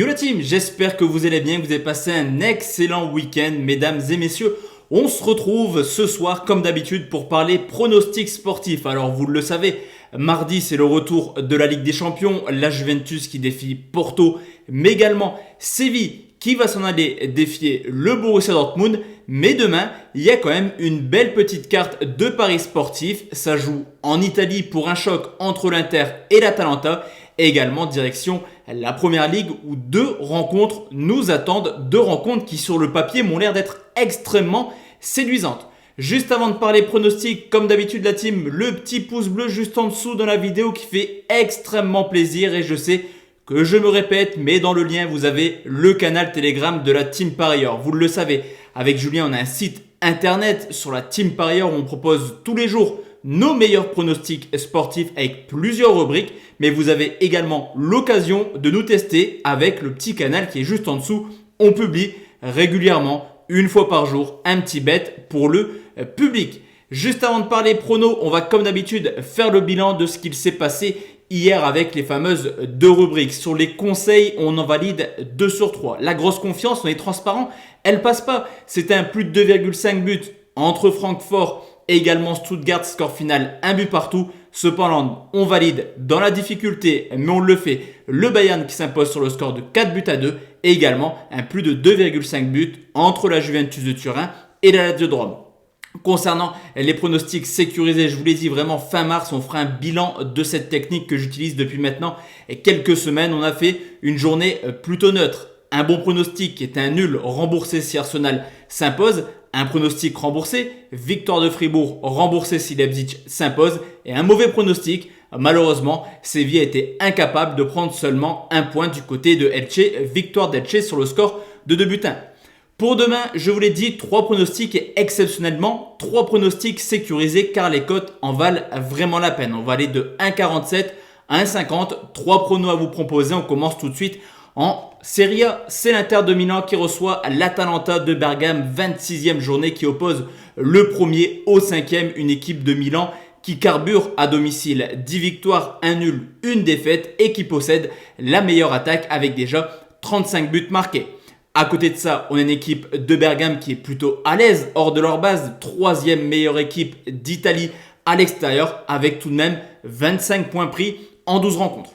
Yo la team, j'espère que vous allez bien, que vous avez passé un excellent week-end, mesdames et messieurs. On se retrouve ce soir comme d'habitude pour parler pronostics sportifs. Alors vous le savez, mardi c'est le retour de la Ligue des Champions, la Juventus qui défie Porto, mais également Séville qui va s'en aller défier le Borussia Dortmund. Mais demain, il y a quand même une belle petite carte de paris sportifs. Ça joue en Italie pour un choc entre l'Inter et l'Atalanta. Et également direction la Première Ligue où deux rencontres nous attendent. Deux rencontres qui sur le papier m'ont l'air d'être extrêmement séduisantes. Juste avant de parler pronostics, comme d'habitude la team, le petit pouce bleu juste en dessous dans la vidéo qui fait extrêmement plaisir. Et je sais que je me répète, mais dans le lien, vous avez le canal Telegram de la Team Parieur. Vous le savez, avec Julien, on a un site internet sur la Team Parieur où on propose tous les jours nos meilleurs pronostics sportifs avec plusieurs rubriques. Mais vous avez également l'occasion de nous tester avec le petit canal qui est juste en dessous. On publie régulièrement, une fois par jour, un petit bet pour le public. Juste avant de parler prono, on va comme d'habitude faire le bilan de ce qu'il s'est passé hier avec les fameuses deux rubriques. Sur les conseils, on en valide 2 sur 3. La grosse confiance, on est transparent, elle passe pas. C'était un plus de 2,5 buts entre Francfort et également Stuttgart, score final 1 but partout. Cependant, on valide dans la difficulté, mais on le fait. Le Bayern qui s'impose sur le score de 4 buts à 2 et également un plus de 2,5 buts entre la Juventus de Turin et la Lazio de Rome. Concernant les pronostics sécurisés, je vous l'ai dit vraiment fin mars, on fera un bilan de cette technique que j'utilise depuis maintenant quelques semaines. On a fait une journée plutôt neutre. Un bon pronostic qui est un nul remboursé si Arsenal s'impose. Un pronostic remboursé, victoire de Fribourg remboursé si Leipzig s'impose. Et un mauvais pronostic, malheureusement, Séville a été incapable de prendre seulement un point du côté de Elche. Victoire d'Elche sur le score de 2 buts à 1. Pour demain, je vous l'ai dit, 3 pronostics et exceptionnellement 3 pronostics sécurisés car les cotes en valent vraiment la peine. On va aller de 1,47 à 1,50. 3 pronos à vous proposer. On commence tout de suite en Serie A. C'est l'Inter de Milan qui reçoit l'Atalanta de Bergame. 26e journée qui oppose le premier au 5e. Une équipe de Milan qui carbure à domicile. 10 victoires, 1 nul, 1 défaite et qui possède la meilleure attaque avec déjà 35 buts marqués. À côté de ça, on a une équipe de Bergame qui est plutôt à l'aise hors de leur base. 3e meilleure équipe d'Italie à l'extérieur avec tout de même 25 points pris en 12 rencontres.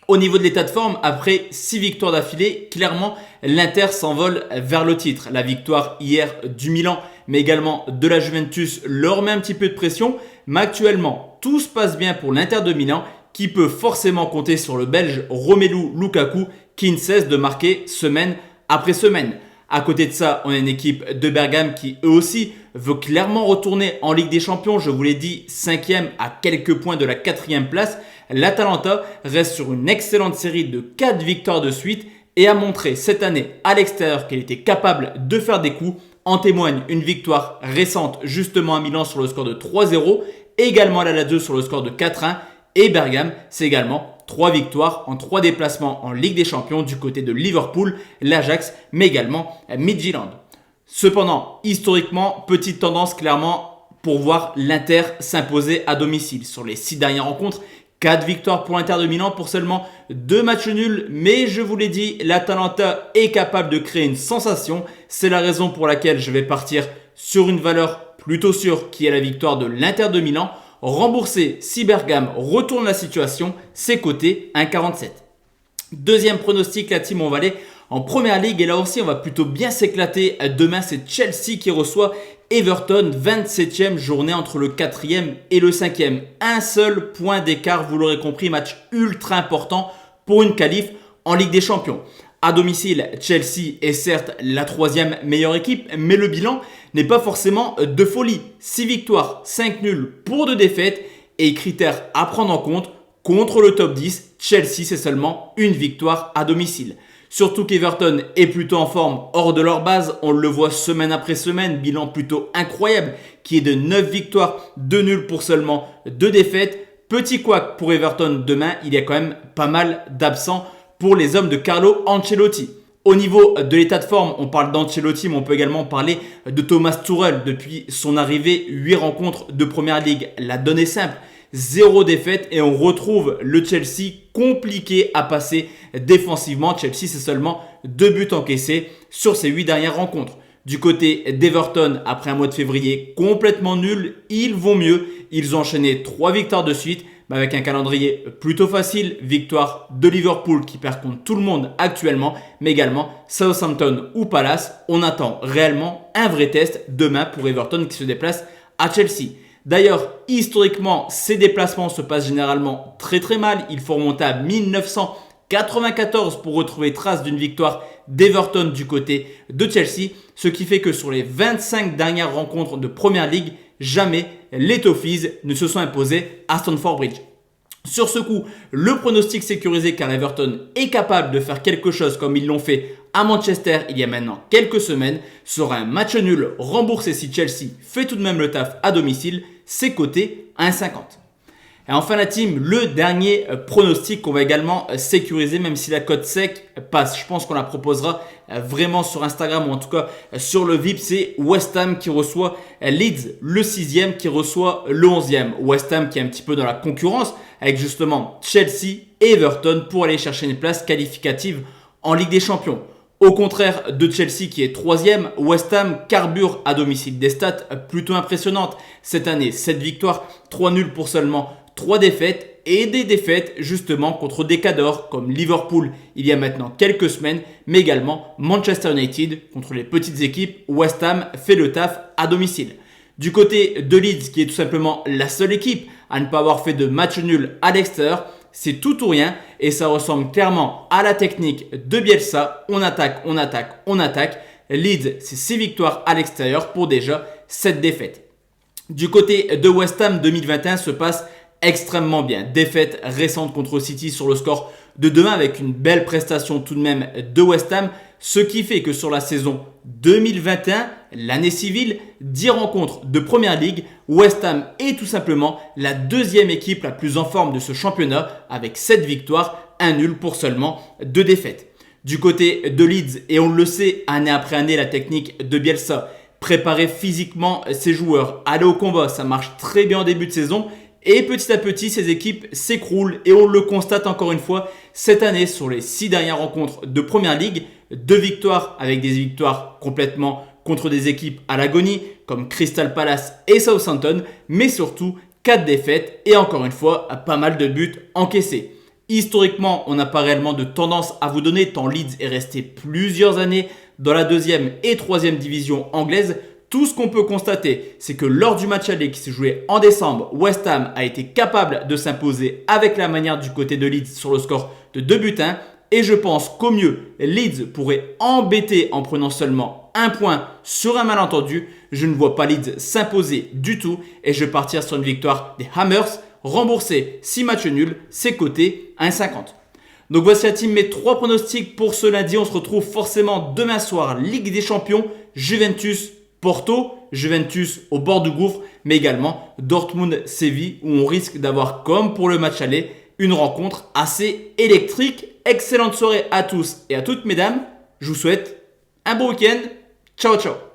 Au niveau de l'état de forme, après 6 victoires d'affilée, clairement, l'Inter s'envole vers le titre. La victoire hier du Milan, mais également de la Juventus, leur met un petit peu de pression. Mais actuellement, tout se passe bien pour l'Inter de Milan qui peut forcément compter sur le Belge Romelu Lukaku qui ne cesse de marquer semaine après semaine. À côté de ça, on a une équipe de Bergame qui eux aussi veut clairement retourner en Ligue des Champions. Je vous l'ai dit, 5e à quelques points de la 4e place. L'Atalanta reste sur une excellente série de 4 victoires de suite et a montré cette année à l'extérieur qu'elle était capable de faire des coups. En témoigne une victoire récente justement à Milan sur le score de 3-0, également à la Lazio sur le score de 4-1 et Bergame, c'est également 3 victoires en 3 déplacements en Ligue des Champions du côté de Liverpool, l'Ajax, mais également Midtjylland. Cependant, historiquement, petite tendance clairement pour voir l'Inter s'imposer à domicile. Sur les 6 dernières rencontres, 4 victoires pour l'Inter de Milan pour seulement 2 matchs nuls. Mais je vous l'ai dit, l'Atalanta est capable de créer une sensation. C'est la raison pour laquelle je vais partir sur une valeur plutôt sûre qui est la victoire de l'Inter de Milan. Remboursé si Bergame retourne la situation, c'est coté 1,47. Deuxième pronostic, la team, on va aller en Première Ligue et là aussi on va plutôt bien s'éclater. Demain c'est Chelsea qui reçoit Everton, 27e journée entre le 4e et le 5e. Un seul point d'écart, vous l'aurez compris, match ultra important pour une qualif en Ligue des Champions. À domicile, Chelsea est certes la 3e meilleure équipe, mais le bilan n'est pas forcément de folie. 6 victoires, 5 nuls pour 2 défaites et critères à prendre en compte. Contre le top 10, Chelsea c'est seulement une victoire à domicile. Surtout qu'Everton est plutôt en forme hors de leur base, on le voit semaine après semaine, bilan plutôt incroyable qui est de 9 victoires, 2 nuls pour seulement 2 défaites. Petit couac pour Everton demain, il y a quand même pas mal d'absents pour les hommes de Carlo Ancelotti. Au niveau de l'état de forme, on parle d'Ancelotti, mais on peut également parler de Thomas Tuchel. Depuis son arrivée, 8 rencontres de Première Ligue. La donne est simple, 0 défaite et on retrouve le Chelsea compliqué à passer défensivement. Chelsea, c'est seulement 2 buts encaissés sur ses 8 dernières rencontres. Du côté d'Everton, après un mois de février complètement nul, ils vont mieux. Ils ont enchaîné 3 victoires de suite, mais avec un calendrier plutôt facile. Victoire de Liverpool qui perd contre tout le monde actuellement, mais également Southampton ou Palace. On attend réellement un vrai test demain pour Everton qui se déplace à Chelsea. D'ailleurs, historiquement, ces déplacements se passent généralement très très mal. Il faut remonter à 1994 pour retrouver trace d'une victoire d'Everton du côté de Chelsea. Ce qui fait que sur les 25 dernières rencontres de Première Ligue, jamais les Toffees ne se sont imposés à Stamford Bridge. Sur ce coup, le pronostic sécurisé car Everton est capable de faire quelque chose comme ils l'ont fait à Manchester il y a maintenant quelques semaines sera un match nul remboursé si Chelsea fait tout de même le taf à domicile, c'est coté à 1,50. Et enfin la team, le dernier pronostic qu'on va également sécuriser même si la cote sec passe. Je pense qu'on la proposera vraiment sur Instagram ou en tout cas sur le VIP. C'est West Ham qui reçoit Leeds, le 6e qui reçoit le 11e. West Ham qui est un petit peu dans la concurrence avec justement Chelsea et Everton pour aller chercher une place qualificative en Ligue des Champions. Au contraire de Chelsea qui est 3e, West Ham carbure à domicile. Des stats plutôt impressionnantes cette année. 7 victoires, 3 nuls pour seulement 3 défaites et des défaites justement contre des cadors comme Liverpool il y a maintenant quelques semaines, mais également Manchester United contre les petites équipes. West Ham fait le taf à domicile. Du côté de Leeds qui est tout simplement la seule équipe à ne pas avoir fait de match nul à l'extérieur, c'est tout ou rien et ça ressemble clairement à la technique de Bielsa. On attaque, on attaque, on attaque. Leeds, c'est 6 victoires à l'extérieur pour déjà 7 défaites. Du côté de West Ham, 2021 se passe extrêmement bien. Défaite récente contre City sur le score de 2-1 avec une belle prestation tout de même de West Ham. Ce qui fait que sur la saison 2021, l'année civile, 10 rencontres de Première Ligue, West Ham est tout simplement la deuxième équipe la plus en forme de ce championnat avec 7 victoires, 1 nul pour seulement 2 défaites. Du côté de Leeds, et on le sait année après année, la technique de Bielsa, préparer physiquement ses joueurs, aller au combat, ça marche très bien en début de saison. Et petit à petit, ces équipes s'écroulent et on le constate encore une fois cette année sur les 6 dernières rencontres de Première Ligue. 2 victoires avec des victoires complètement contre des équipes à l'agonie comme Crystal Palace et Southampton, mais surtout 4 défaites et encore une fois pas mal de buts encaissés. Historiquement, on n'a pas réellement de tendance à vous donner tant Leeds est resté plusieurs années dans la 2e et 3e division anglaise. Tout ce qu'on peut constater, c'est que lors du match aller qui s'est joué en décembre, West Ham a été capable de s'imposer avec la manière du côté de Leeds sur le score de 2-1. Et je pense qu'au mieux, Leeds pourrait embêter en prenant seulement un point sur un malentendu. Je ne vois pas Leeds s'imposer du tout et je vais partir sur une victoire des Hammers. Remboursé 6 matchs nuls, c'est coté à 1,50. Donc voici la team, mes 3 pronostics pour ce lundi. On se retrouve forcément demain soir, Ligue des Champions, Juventus Porto, Juventus au bord du gouffre, mais également Dortmund-Séville où on risque d'avoir, comme pour le match aller, une rencontre assez électrique. Excellente soirée à tous et à toutes mesdames. Je vous souhaite un bon week-end. Ciao ciao.